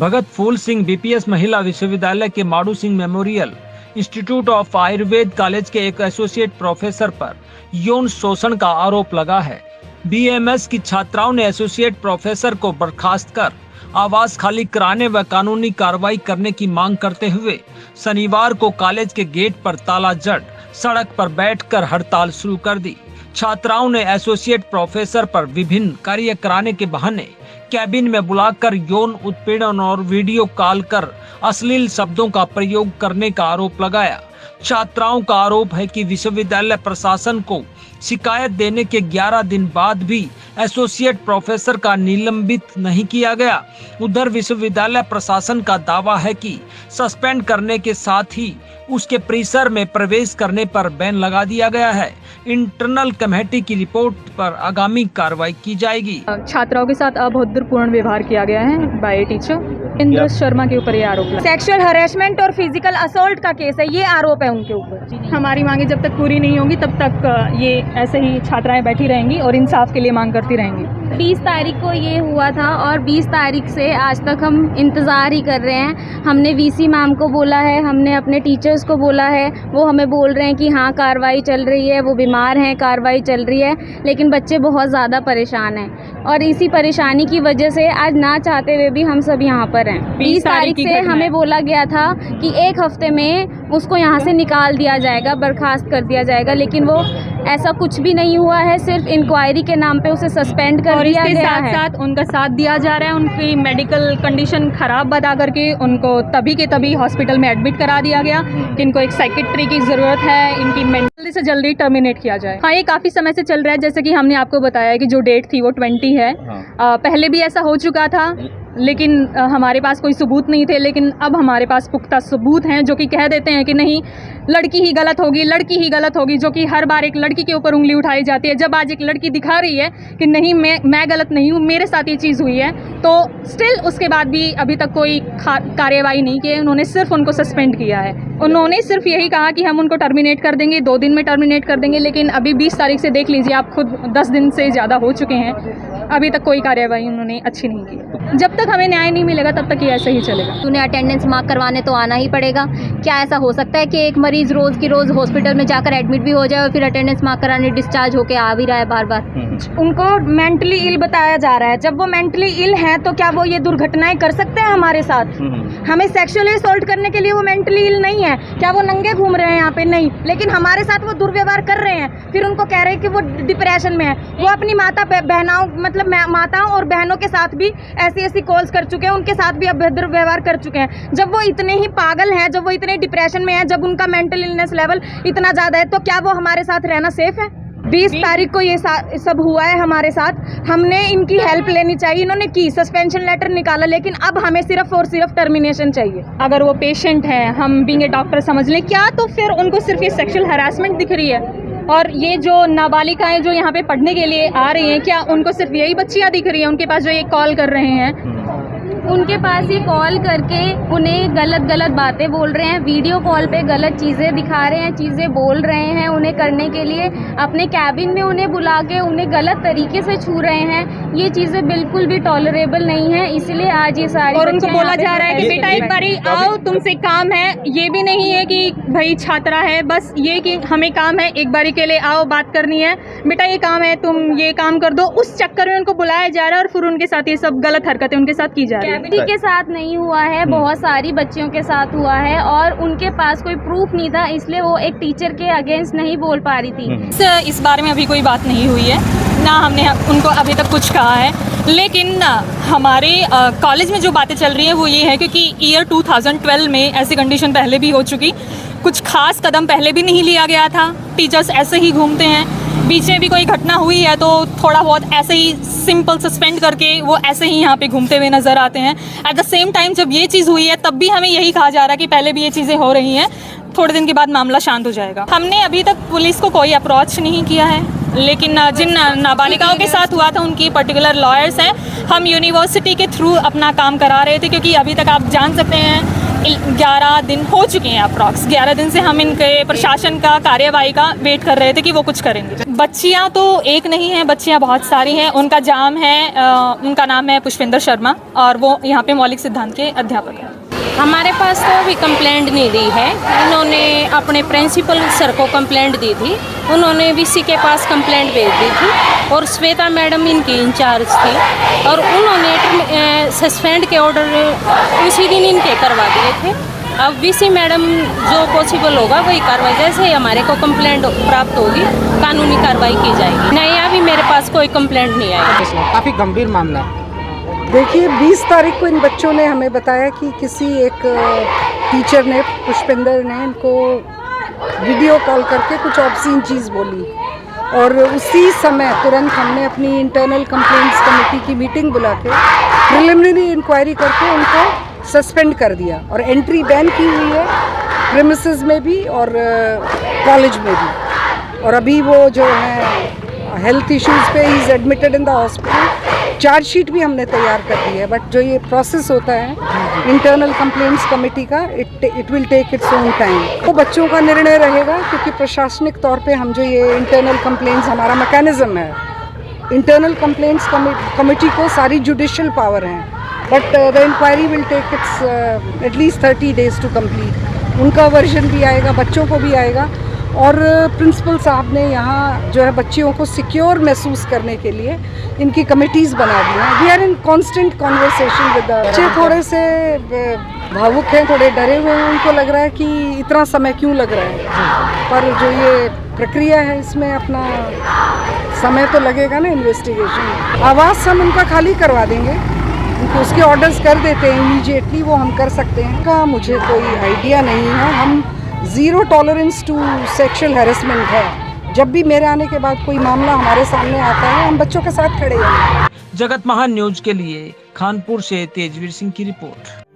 भगत फूल Singh BPS Mahila Vishwavidyalaya के Madu Singh memorial institute of Ayurveda college के एक एसोसिएट प्रोफेसर पर यौन शोषण का आरोप लगा है। बीएमएस की छात्राओं ने एसोसिएट प्रोफेसर को बर्खास्त कर आवास खाली कराने व कानूनी कार्रवाई करने की मांग करते हुए शनिवार को कॉलेज के गेट पर ताला जड़ सड़क पर बैठकर हड़ताल शुरू कर दी। छात्राओं ने एसोसिएट प्रोफेसर पर विभिन्न कार्य कराने के बहाने कैबिन में बुलाकर यौन उत्पीड़न और वीडियो कॉल कर अश्लील शब्दों का प्रयोग करने का आरोप लगाया। छात्राओं का आरोप है कि विश्वविद्यालय प्रशासन को शिकायत देने के 11 दिन बाद भी एसोसिएट प्रोफेसर का निलंबित नहीं किया गया। उधर विश्वविद्यालय प्रशासन का दावा है कि सस्पेंड करने के साथ ही उसके परिसर में प्रवेश करने पर बैन लगा दिया गया है। इंटरनल कमेटी की रिपोर्ट पर आगामी कार्रवाई की जाएगी। छात्राओं के साथ अभद्रपूर्ण व्यवहार किया गया है बाय टीचर। इंद्र शर्मा के ऊपर ये आरोप है। सेक्सुअल हरेसमेंट और फिजिकल असॉल्ट का केस है, ये आरोप है उनके ऊपर। हमारी मांगे जब तक पूरी नहीं होंगी तब तक ये ऐसे ही छात्राएं बैठी रहेंगी और इंसाफ के लिए मांग करती रहेंगी। 20 तारीख को ये हुआ था और 20 तारीख से आज तक हम इंतज़ार ही कर रहे हैं। हमने वीसी मैम को बोला है, हमने अपने टीचर्स को बोला है, वो हमें बोल रहे हैं कि हाँ कार्रवाई चल रही है, वो बीमार हैं, कार्रवाई चल रही है, लेकिन बच्चे बहुत ज़्यादा परेशान हैं और इसी परेशानी की वजह से आज ना चाहते हुए भी हम सब यहाँ पर हैं। 20 तारीख से हमें बोला गया था कि 1 हफ्ते में उसको यहाँ से निकाल दिया जाएगा, बर्खास्त कर दिया जाएगा, लेकिन वो ऐसा कुछ भी नहीं हुआ है। सिर्फ इंक्वायरी के नाम पे उसे सस्पेंड कर दिया गया है। इसके साथ उनका साथ दिया जा रहा है। उनकी मेडिकल कंडीशन खराब बता करके उनको तभी के तभी हॉस्पिटल में एडमिट करा दिया गया कि इनको एक साइकेट्री की ज़रूरत है, इनकी जल्दी से जल्दी टर्मिनेट किया जाए। हाँ, ये काफ़ी समय से चल रहा है। जैसे कि हमने आपको बताया कि जो डेट थी वो 20 है। पहले भी ऐसा हो चुका था, लेकिन हमारे पास कोई सबूत नहीं थे। लेकिन अब हमारे पास पुख्ता सबूत हैं जो कि कह देते हैं कि नहीं, लड़की ही गलत होगी, लड़की ही गलत होगी, जो कि हर बार एक लड़की के ऊपर उंगली उठाई जाती है। जब आज एक लड़की दिखा रही है कि नहीं मैं गलत नहीं हूँ, मेरे साथ ये चीज़ हुई है, तो स्टिल उसके बाद भी अभी तक कोई कार्यवाही नहीं की। उन्होंने सिर्फ उनको सस्पेंड किया है। उन्होंने सिर्फ यही कहा कि हम उनको टर्मिनेट कर देंगे, 2 दिन में टर्मिनेट कर देंगे, लेकिन अभी 20 तारीख से देख लीजिए आप खुद, 10 दिन से ज़्यादा हो चुके हैं, अभी तक कोई कार्यवाही उन्होंने अच्छी नहीं की। जब तक हमें न्याय नहीं मिलेगा तब तक ये ऐसे ही चलेगा। उन्हें अटेंडेंस मार्क करवाने तो आना ही पड़ेगा। क्या ऐसा हो सकता है कि एक मरीज रोज़ की रोज़ हॉस्पिटल में जाकर एडमिट भी हो जाए और फिर अटेंडेंस मार्क कराने डिस्चार्ज होकर आ भी रहा है बार बार? उनको मेंटली इल बताया जा रहा है। जब वो मेंटली इल हैं तो क्या वो ये दुर्घटनाएं कर सकते हैं हमारे साथ? हमें सेक्सुअली असॉल्ट करने के लिए वो मेंटली इल नहीं है। क्या वो नंगे घूम रहे हैं यहाँ पे? नहीं, लेकिन हमारे साथ वो दुर्व्यवहार कर रहे हैं। फिर उनको कह रहे हैं कि वो डिप्रेशन में है। वो अपनी माताओं और बहनों के साथ भी ऐसी कॉल्स कर चुके हैं, उनके साथ भी अभद्र व्यवहार कर चुके हैं। जब वो इतने ही पागल हैं, जब वो इतने डिप्रेशन में हैं, जब उनका मेंटल इलनेस लेवल इतना ज़्यादा है, तो क्या वो हमारे साथ रहना सेफ है? 20 तारीख को ये सब हुआ है हमारे साथ। हमने इनकी हेल्प लेनी चाहिए। इन्होंने की सस्पेंशन लेटर निकाला, लेकिन अब हमें सिर्फ और सिर्फ टर्मिनेशन चाहिए। अगर वो पेशेंट हैं, हम बीइंग ए डॉक्टर समझ लें क्या, तो फिर उनको सिर्फ ये सेक्सुअल हरासमेंट दिख रही है। और ये जो नाबालिकाएं जो यहाँ पे पढ़ने के लिए आ रही हैं, क्या उनको सिर्फ यही बच्चियाँ दिख रही हैं उनके पास जो ये कॉल कर रहे हैं? उनके पास ही कॉल करके उन्हें गलत बातें बोल रहे हैं, वीडियो कॉल पे गलत चीज़ें दिखा रहे हैं, चीज़ें बोल रहे हैं उन्हें करने के लिए, अपने कैबिन में उन्हें बुला के उन्हें गलत तरीके से छू रहे हैं। ये चीज़ें बिल्कुल भी टॉलरेबल नहीं है, इसलिए आज ये सारी और उनको बोला जा रहा है कि बेटा एक बारी आओ, तुमसे काम है। ये भी नहीं है कि भाई छात्रा है, बस ये कि हमें काम है, एक बारी के लिए आओ, बात करनी है, बेटा ये काम है, तुम ये काम कर दो। उस चक्कर में उनको बुलाया जा रहा है और फिर उनके साथ ये सब गलत हरकतें उनके साथ की जा रही है। के साथ नहीं हुआ है, बहुत सारी बच्चियों के साथ हुआ है और उनके पास कोई प्रूफ नहीं था, इसलिए वो एक टीचर के अगेंस्ट नहीं बोल पा रही थी। इस बारे में अभी कोई बात नहीं हुई है, ना हमने उनको अभी तक कुछ कहा है। लेकिन हमारे कॉलेज में जो बातें चल रही हैं वो ये है, क्योंकि ईयर 2012 में ऐसी कंडीशन पहले भी हो चुकी, कुछ खास कदम पहले भी नहीं लिया गया था, टीचर्स ऐसे ही घूमते हैं। बीच में भी कोई घटना हुई है तो थोड़ा बहुत ऐसे ही सिंपल सस्पेंड करके वो ऐसे ही यहाँ पे घूमते हुए नज़र आते हैं। एट द सेम टाइम जब ये चीज़ हुई है तब भी हमें यही कहा जा रहा है कि पहले भी ये चीज़ें हो रही हैं, थोड़े दिन के बाद मामला शांत हो जाएगा। हमने अभी तक पुलिस को कोई अप्रोच नहीं किया है, लेकिन जिन नाबालिकाओं के साथ हुआ था उनकी पर्टिकुलर लॉयर्स हैं, हम यूनिवर्सिटी के थ्रू अपना काम करा रहे थे, क्योंकि अभी तक आप जान सकते हैं 11 दिन हो चुके हैं अप्रॉक्स। 11 दिन से हम इनके प्रशासन का कार्यवाही का वेट कर रहे थे कि वो कुछ करेंगे। बच्चियां तो एक नहीं हैं, बच्चियां बहुत सारी हैं। उनका जाम है, उनका नाम है पुष्पेंद्र शर्मा और वो यहाँ पे मौलिक सिद्धांत के अध्यापक हैं। हमारे पास तो अभी कंप्लेंट नहीं दी है। इन्होंने अपने प्रिंसिपल सर को कंप्लेंट दी थी, उन्होंने वीसी के पास कंप्लेंट भेज दी थी और श्वेता मैडम इनकी इंचार्ज थी और उन्होंने सस्पेंड के ऑर्डर उसी दिन इनके करवा दिए थे। अब वीसी मैडम जो पॉसिबल होगा वही कार्रवाई, जैसे ही हमारे को कंप्लेंट प्राप्त होगी कानूनी कार्रवाई की जाएगी। नहीं, अभी मेरे पास कोई कंप्लेंट नहीं आई। काफ़ी गंभीर मामला है। देखिए 20 तारीख को इन बच्चों ने हमें बताया कि किसी एक टीचर ने, पुष्पेंद्र ने, इनको वीडियो कॉल करके कुछ ऑब्सीन चीज़ बोली और उसी समय तुरंत हमने अपनी इंटरनल कंप्लेंट्स कमेटी की मीटिंग बुला के प्रिलिमिनरी इंक्वायरी करके उनको सस्पेंड कर दिया और एंट्री बैन की हुई है प्रीमिसेस में भी और कॉलेज में भी। और अभी वो जो है हेल्थ इश्यूज़ पे he is admitted in the hospital. Chargesheet भी हमने तैयार कर दी है, बट जो ये प्रोसेस होता है इंटरनल कंप्लेंट्स कमेटी का, it will take its own time. तो बच्चों का निर्णय रहेगा क्योंकि प्रशासनिक तौर पे हम जो ये इंटरनल कंप्लेंट्स हमारा मैकेनिज्म है, इंटरनल कंप्लेंट्स कमेटी को सारी जुडिशियल पावर हैं, but the inquiry will take its at least 30 days to complete. उनका वर्जन भी आएगा, बच्चों को भी आएगा और प्रिंसिपल साहब ने यहाँ जो है बच्चियों को सिक्योर महसूस करने के लिए इनकी कमिटीज़ बना दी हैं। We are in constant conversation with the बच्चे। थोड़े से भावुक हैं, थोड़े डरे हुए हैं, उनको लग रहा है कि इतना समय क्यों लग रहा है, पर जो ये प्रक्रिया है इसमें अपना समय तो लगेगा ना इन्वेस्टिगेशन। आवास हम उनका खाली करवा देंगे, उनको उसके ऑर्डर्स कर देते हैं इमीडिएटली, वो हम कर सकते हैं का मुझे कोई आइडिया नहीं है। हम zero tolerance to sexual harassment है। जब भी मेरे आने के बाद कोई मामला हमारे सामने आता है हम बच्चों के साथ खड़े हैं। जगत महान न्यूज के लिए कानपुर से तेजवीर सिंह की रिपोर्ट।